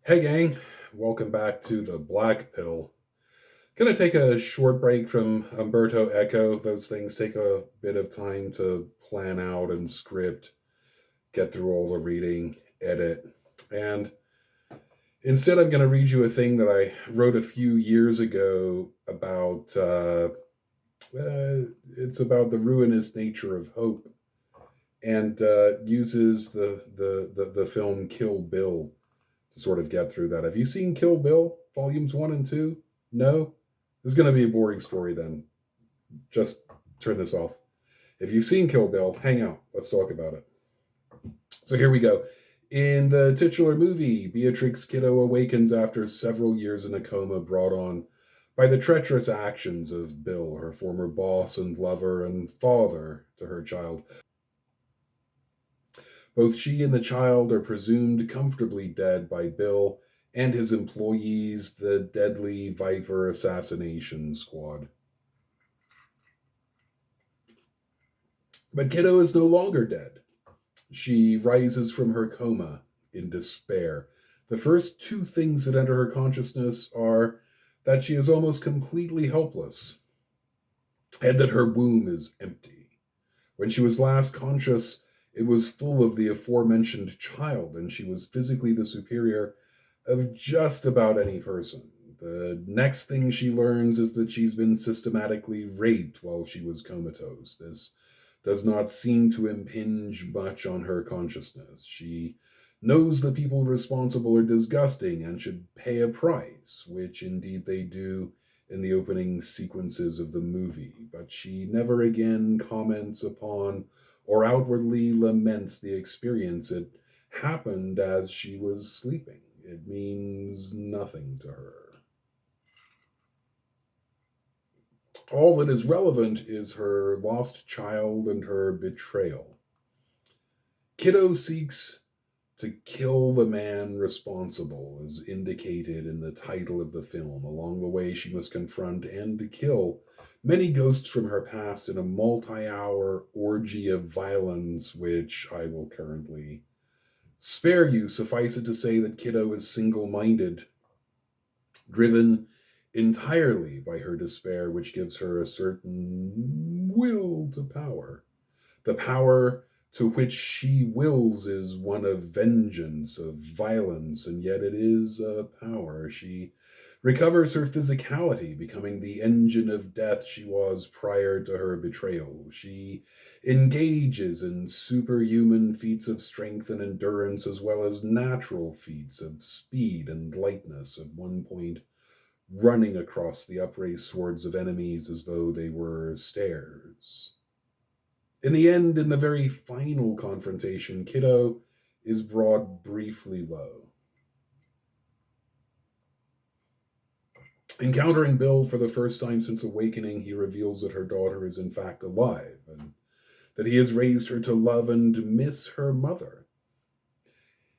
Hey gang, welcome back to the Black Pill. Gonna take a short break from Umberto Eco. Those things take a bit of time to plan out and script, get through all the reading, edit. And instead, I'm gonna read you a thing that I wrote a few years ago about. It's about the ruinous nature of hope, and uses the film Kill Bill to sort of get through that. Have you seen Kill Bill volumes 1 and 2? No? This is going to be a boring story then. Just turn this off. If you've seen Kill Bill, hang out. Let's talk about it. So here we go. In the titular movie, Beatrix Kiddo awakens after several years in a coma brought on by the treacherous actions of Bill, her former boss and lover and father to her child. Both she and the child are presumed comfortably dead by Bill and his employees, the deadly Viper assassination squad. But Kiddo is no longer dead. She rises from her coma in despair. The first two things that enter her consciousness are that she is almost completely helpless and that her womb is empty. When she was last conscious, it was full of the aforementioned child, and she was physically the superior of just about any person. The next thing she learns is that she's been systematically raped while she was comatose. This does not seem to impinge much on her consciousness. She knows the people responsible are disgusting and should pay a price, which indeed they do in the opening sequences of the movie, but she never again comments upon or outwardly laments the experience. It happened as she was sleeping. It means nothing to her. All that is relevant is her lost child and her betrayal. Kiddo seeks to kill the man responsible, as indicated in the title of the film. Along the way, she must confront and kill many ghosts from her past in a multi hour orgy of violence, which I will currently spare you. Suffice it to say that Kiddo is single minded, driven entirely by her despair, which gives her a certain will to power. The power to which she wills is one of vengeance, of violence, and yet it is a power. She recovers her physicality, becoming the engine of death she was prior to her betrayal. She engages in superhuman feats of strength and endurance, as well as natural feats of speed and lightness, at one point running across the upraised swords of enemies as though they were stairs. In the end, in the very final confrontation, Kiddo is brought briefly low. Encountering Bill for the first time since awakening, he reveals that her daughter is in fact alive and that he has raised her to love and miss her mother.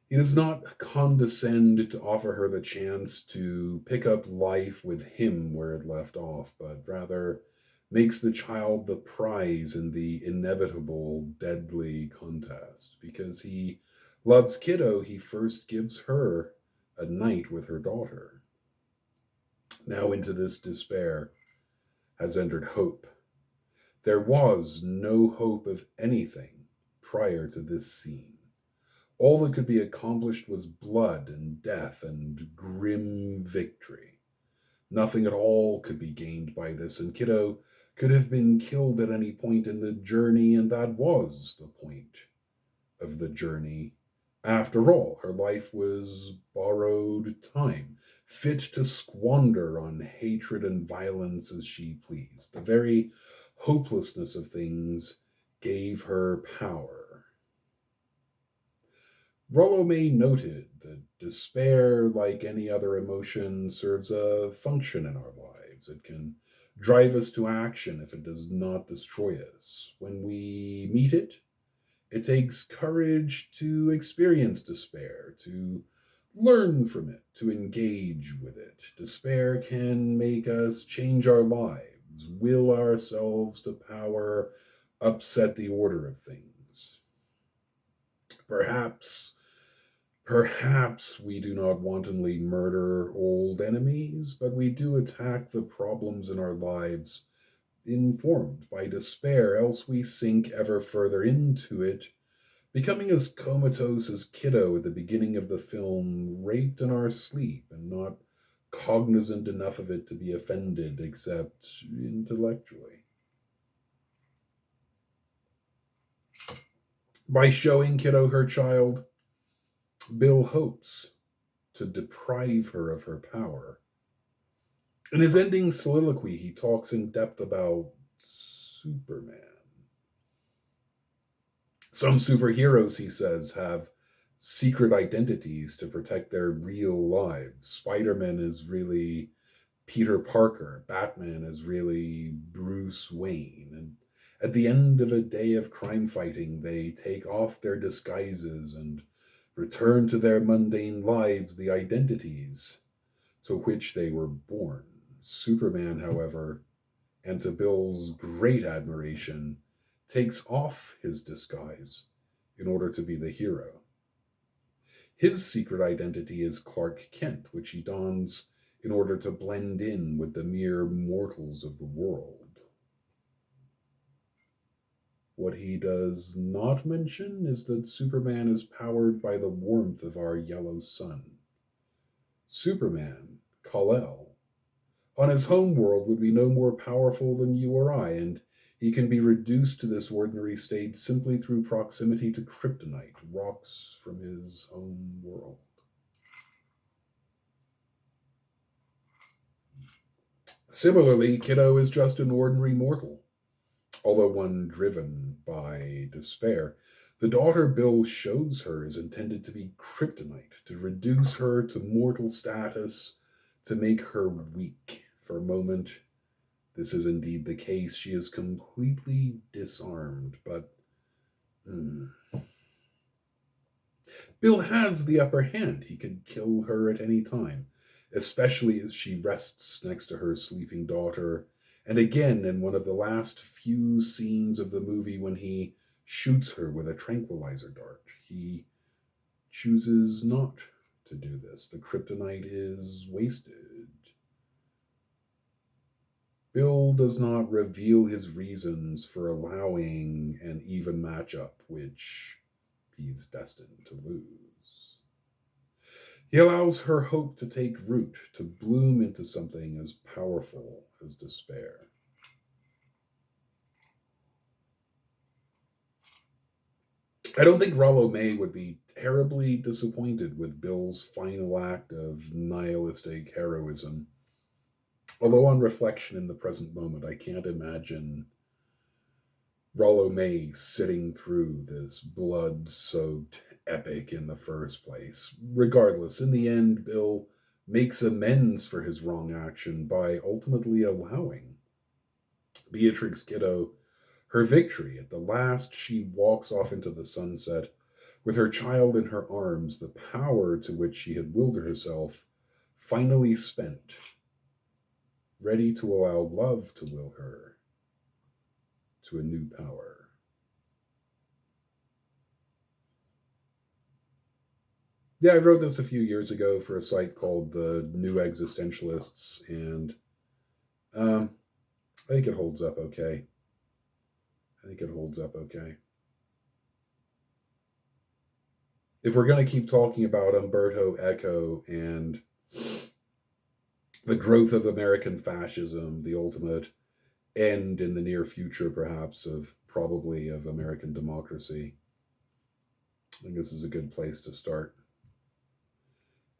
He does not condescend to offer her the chance to pick up life with him where it left off, but rather makes the child the prize in the inevitable deadly contest. Because he loves Kiddo, he first gives her a night with her daughter. Now into this despair has entered hope. There was no hope of anything prior to this scene. All that could be accomplished was blood and death and grim victory. Nothing at all could be gained by this, and Kiddo could have been killed at any point in the journey, and that was the point of the journey. After all, her life was borrowed time, fit to squander on hatred and violence as she pleased. The very hopelessness of things gave her power. Rollo May noted that despair, like any other emotion, serves a function in our lives. It can drive us to action if it does not destroy us. When we meet it, it takes courage to experience despair, to learn from it, to engage with it. Despair can make us change our lives, will ourselves to power, upset the order of things. Perhaps Perhaps we do not wantonly murder old enemies, but we do attack the problems in our lives informed by despair, else we sink ever further into it, becoming as comatose as Kiddo at the beginning of the film, raped in our sleep and not cognizant enough of it to be offended except intellectually. By showing Kiddo her child, Bill hopes to deprive her of her power. In his ending soliloquy, he talks in depth about Superman. Some superheroes, he says, have secret identities to protect their real lives. Spider Man is really Peter Parker, Batman is really Bruce Wayne. And at the end of a day of crime fighting, they take off their disguises and return to their mundane lives the identities to which they were born. Superman, however, and to Bill's great admiration, takes off his disguise in order to be the hero. His secret identity is Clark Kent, which he dons in order to blend in with the mere mortals of the world. What he does not mention is that Superman is powered by the warmth of our yellow sun. Superman, Kal-El, on his home world would be no more powerful than you or I, and he can be reduced to this ordinary state simply through proximity to kryptonite, rocks from his home world. Similarly, Kiddo is just an ordinary mortal, although one driven by despair. The daughter Bill shows her is intended to be kryptonite, to reduce her to mortal status, to make her weak. For a moment, this is indeed the case. She is completely disarmed, but Bill has the upper hand. He could kill her at any time, especially as she rests next to her sleeping daughter. And again, in one of the last few scenes of the movie, when he shoots her with a tranquilizer dart, he chooses not to do this. The kryptonite is wasted. Bill does not reveal his reasons for allowing an even matchup, which he's destined to lose. He allows her hope to take root, to bloom into something as powerful as despair. I don't think Rollo May would be terribly disappointed with Bill's final act of nihilistic heroism. Although, on reflection in the present moment, I can't imagine Rollo May sitting through this blood soaked epic in the first place. Regardless, in the end, Bill makes amends for his wrong action by ultimately allowing Beatrix Kiddo her victory. At the last, she walks off into the sunset with her child in her arms, the power to which she had willed herself finally spent, ready to allow love to will her to a new power. Yeah, I wrote this a few years ago for a site called the New Existentialists, and um, I think it holds up okay. I think it holds up okay. If we're going to keep talking about Umberto Eco and the growth of American fascism, the ultimate end in the near future, perhaps, of probably of American democracy, I think this is a good place to start.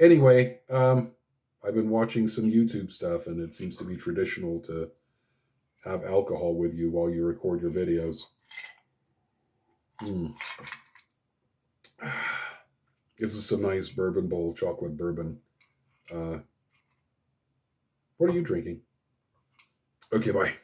Anyway, I've been watching some YouTube stuff, and it seems to be traditional to have alcohol with you while you record your videos. This is some nice bourbon bowl, chocolate bourbon. What are you drinking? Okay, bye.